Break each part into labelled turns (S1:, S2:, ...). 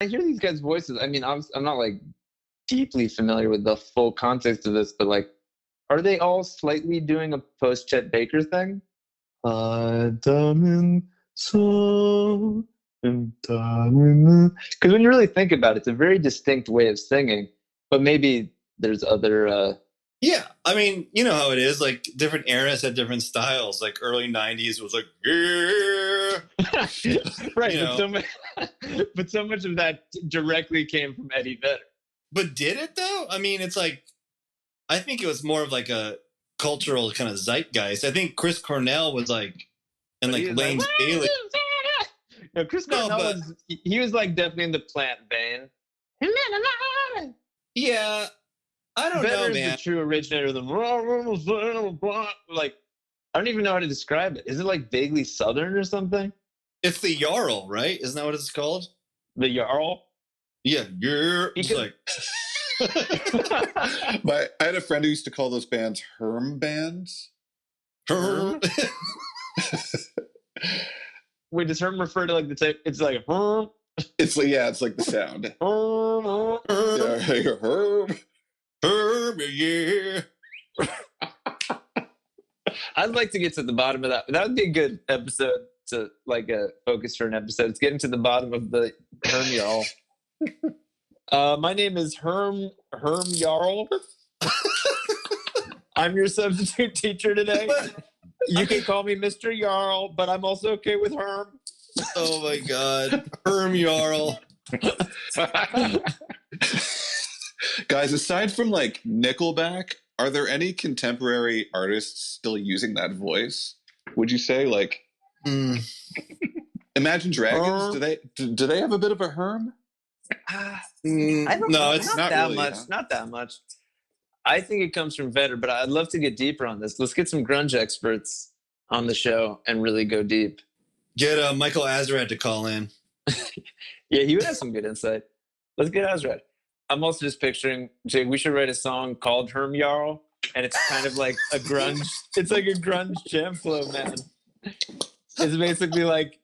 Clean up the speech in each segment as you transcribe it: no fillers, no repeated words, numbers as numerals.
S1: I hear these guys' voices. I mean, I'm not like deeply familiar with the full context of this, but like, are they all slightly doing a post Chet Baker thing? So because when you really think about it, it's a very distinct way of singing. But maybe there's other.
S2: Yeah, I mean, you know how it is. Like different eras had different styles. Like early '90s was like, yeah,
S1: right.
S2: you know.
S1: But so much of that directly came from Eddie Vedder.
S2: But did it though? I mean, it's like, I think it was more of like a cultural kind of zeitgeist. I think Chris Cornell was like, and like Lane Staley.
S1: No, Chris Cornell he was like definitely in the Plant vein.
S2: Yeah, I don't know, man.
S1: The true originator of the like, I don't even know how to describe it. Is it like vaguely Southern or something?
S2: It's the Yarl, right? Isn't that what it's called?
S1: The Yarl?
S2: Yeah, it's like.
S3: I had a friend who used to call those bands Herm bands.
S2: Herm?
S1: Wait, does Herm refer to like the type? It's like Herm?
S3: It's like, yeah, it's like the sound.
S2: Herm.
S3: Yeah, Herm.
S2: Herm, yeah.
S1: I'd like to get to the bottom of that. That would be a good episode to like focus for an episode. It's getting to the bottom of the Herm Yarl. My name is Herm Yarl. I'm your substitute teacher today. You can call me Mr. Yarl, but I'm also okay with Herm.
S2: Oh my God, Herm Yarl.
S3: Guys, aside from like Nickelback, are there any contemporary artists still using that voice? Would you say like Imagine Dragons? Do they have a bit of a Herm?
S1: I don't know. It's not that really, much. Huh? Not that much. I think it comes from Vedder, but I'd love to get deeper on this. Let's get some grunge experts on the show and really go deep.
S2: Get Michael Azrad to call in.
S1: Yeah, he would have some good insight. Let's get Azrad. I'm also just picturing, Jay, we should write a song called Herm Yarl, and it's kind of like a grunge. It's like a grunge jam flow, man. It's basically like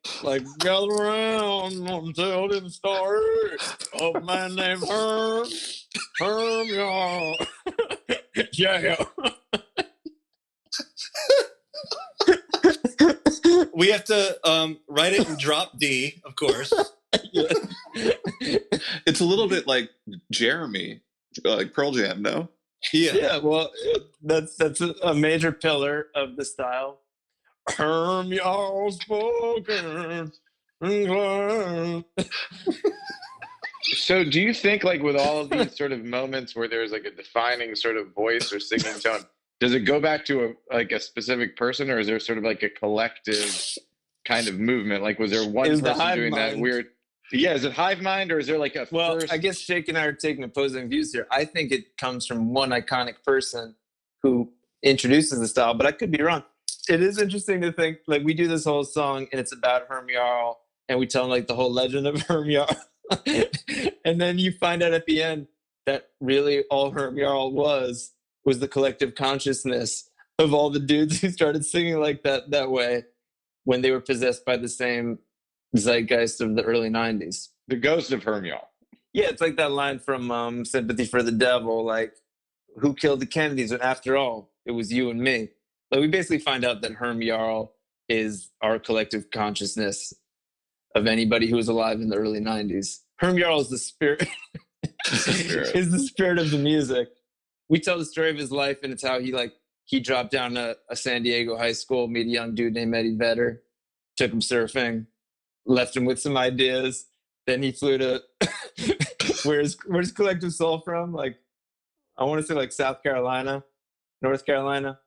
S1: gather around until the story of my name Herm Yarl. Yeah.
S2: We have to write it in drop D, of course.
S1: Yeah.
S3: It's a little bit like Jeremy, like Pearl Jam, no?
S1: Yeah. Well, that's a major pillar of the style. Herm Yarl spoken.
S4: So do you think like with all of these sort of moments where there's like a defining sort of voice or singing tone, does it go back to a specific person, or is there sort of like a collective kind of movement? Like was there one person doing that weird? Yeah, is it hive mind, or is there like a
S1: I guess Jake and I are taking opposing views here. I think it comes from one iconic person who introduces the style, but I could be wrong. It is interesting to think, like, we do this whole song and it's about Herm Yarl, and we tell them like the whole legend of Herm Yarl. And then you find out at the end that really all Herm Yarl was the collective consciousness of all the dudes who started singing like that way when they were possessed by the same zeitgeist of the early 90s.
S4: The ghost of Herm Yarl.
S1: Yeah, it's like that line from Sympathy for the Devil, like, who killed the Kennedys? And after all, it was you and me. Like, we basically find out that Herm Yarl is our collective consciousness of anybody who was alive in the early 90s. Herm Yarl is the spirit. Is the spirit of the music. We tell the story of his life, and it's how he dropped down to a San Diego high school, meet a young dude named Eddie Vedder, took him surfing, left him with some ideas. Then he flew to where's Collective Soul from? Like, I want to say like South Carolina, North Carolina.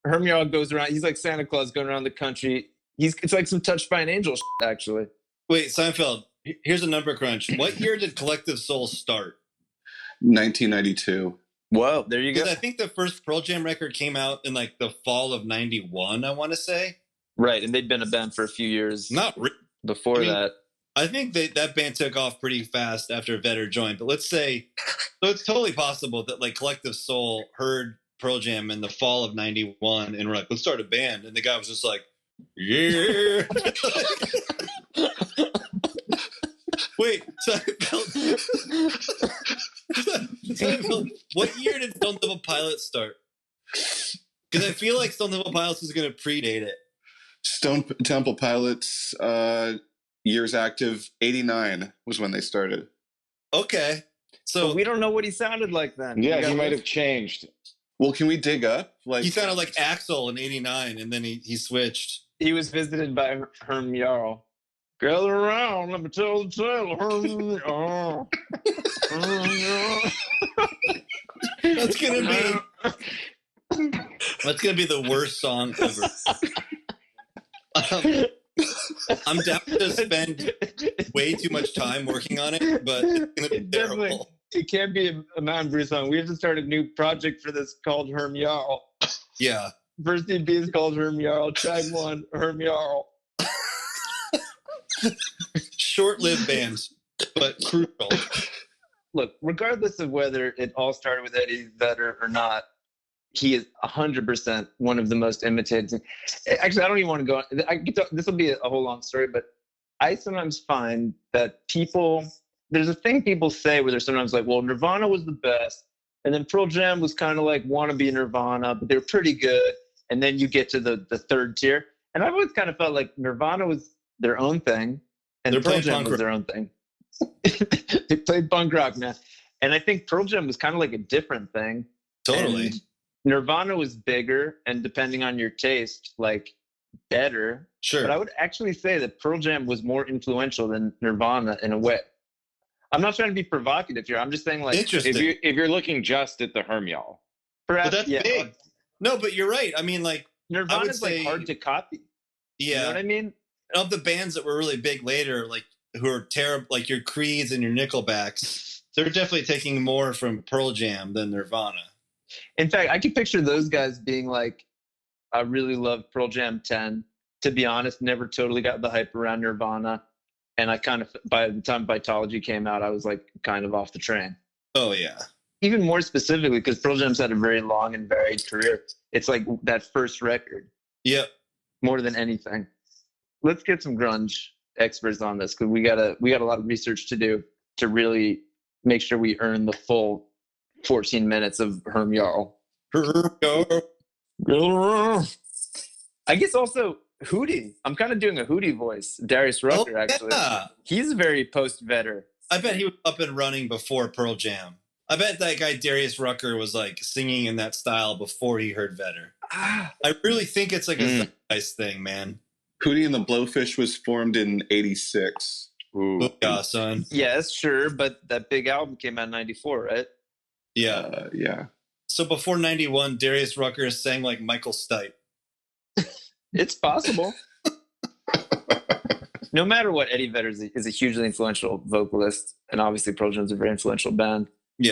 S1: Herm Yarl goes around. He's like Santa Claus going around the country. It's like some Touched by an Angel shit, actually.
S2: Wait, Seinfeld, here's a number crunch. What year did Collective Soul start?
S3: 1992.
S1: Whoa, there you go.
S2: Because I think the first Pearl Jam record came out in like the fall of 91, I want to say.
S1: Right, and they'd been a band for a few years before that.
S2: I think that band took off pretty fast after Vedder joined. But let's say, so it's totally possible that like Collective Soul heard Pearl Jam in the fall of 91 and we're like, let's start a band. And the guy was just like, yeah. Wait, What year did Stone Temple Pilots start? Because I feel like Stone Temple Pilots is going to predate it.
S3: Stone Temple Pilots, years active, 89 was when they started.
S2: Okay.
S1: So
S2: So
S1: we don't know what he sounded like then.
S4: Yeah,
S1: You
S4: he
S1: gotta
S4: might
S1: look.
S4: have changed.
S3: Well, can we dig up? Like,
S2: he sounded like Axel in 89, and then he switched.
S1: He was visited by Herm Yarl. Gather around, let me tell the tale. Herm Yarl. Herm Yarl.
S2: That's gonna be the worst song ever. I'm down to spend way too much time working on it, but it's gonna be
S1: Definitely.
S2: terrible.
S1: It can't be a Mountain Brew song. We have to start a new project for this called Herm Yarl.
S2: Yeah.
S1: First EP is called Herm Yarl. Track 1, Herm Yarl.
S2: Short-lived bands, but crucial.
S1: Look, regardless of whether it all started with Eddie Vedder or not, he is 100% one of the most imitated. Actually, I don't even want to go. This will be a whole long story, but I sometimes find that there's a thing people say where they're sometimes like, well, Nirvana was the best, and then Pearl Jam was kind of like wannabe Nirvana, but they were pretty good. And then you get to the third tier. And I've always kind of felt like Nirvana was their own thing, and
S2: They're
S1: Pearl
S2: playing
S1: Jam
S2: punk
S1: was their own thing. They played punk rock, man. And I think Pearl Jam was kind of like a different thing.
S2: Totally.
S1: And Nirvana was bigger, and depending on your taste, like better.
S2: Sure.
S1: But I would actually say that Pearl Jam was more influential than Nirvana in a way. I'm not trying to be provocative here. I'm just saying, like,
S2: Interesting.
S4: If you're looking just at the Herm Yarl.
S1: perhaps,
S2: But that's big. No, but you're right. I mean, like,
S1: Nirvana's
S2: say-
S1: like hard to copy. You know
S2: yeah.
S1: what I mean?
S2: Of the bands that were really big later, like who are terrible, like your Creeds and your Nickelbacks, they're definitely taking more from Pearl Jam than Nirvana.
S1: In fact, I could picture those guys being like, I really love Pearl Jam 10. To be honest, never totally got the hype around Nirvana. And I kind of, by the time Vitology came out, I was like kind of off the train.
S2: Oh, yeah.
S1: Even more specifically, because Pearl Jam's had a very long and varied career. It's like that first record
S2: Yep.
S1: more than anything. Let's get some grunge experts on this, because we got a lot of research to do to really make sure we earn the full 14 minutes of Herm Yarl. I guess also Hootie. I'm kind of doing a Hootie voice. Darius Rucker, actually.
S2: Yeah.
S1: He's very post-Vedder.
S2: I bet he was up and running before Pearl Jam. I bet that guy Darius Rucker was like singing in that style before he heard Vedder. I really think it's like a zeitgeist thing, man.
S3: Hootie and the Blowfish was formed in 86.
S4: Ooh.
S2: Yeah, son.
S1: Yes, sure, but that big album came out in 94, right?
S2: Yeah.
S3: Yeah.
S2: So before 91, Darius Rucker sang like Michael Stipe.
S1: It's possible. No matter what, Eddie Vedder is a hugely influential vocalist, and obviously Pearl Jam's a very influential band.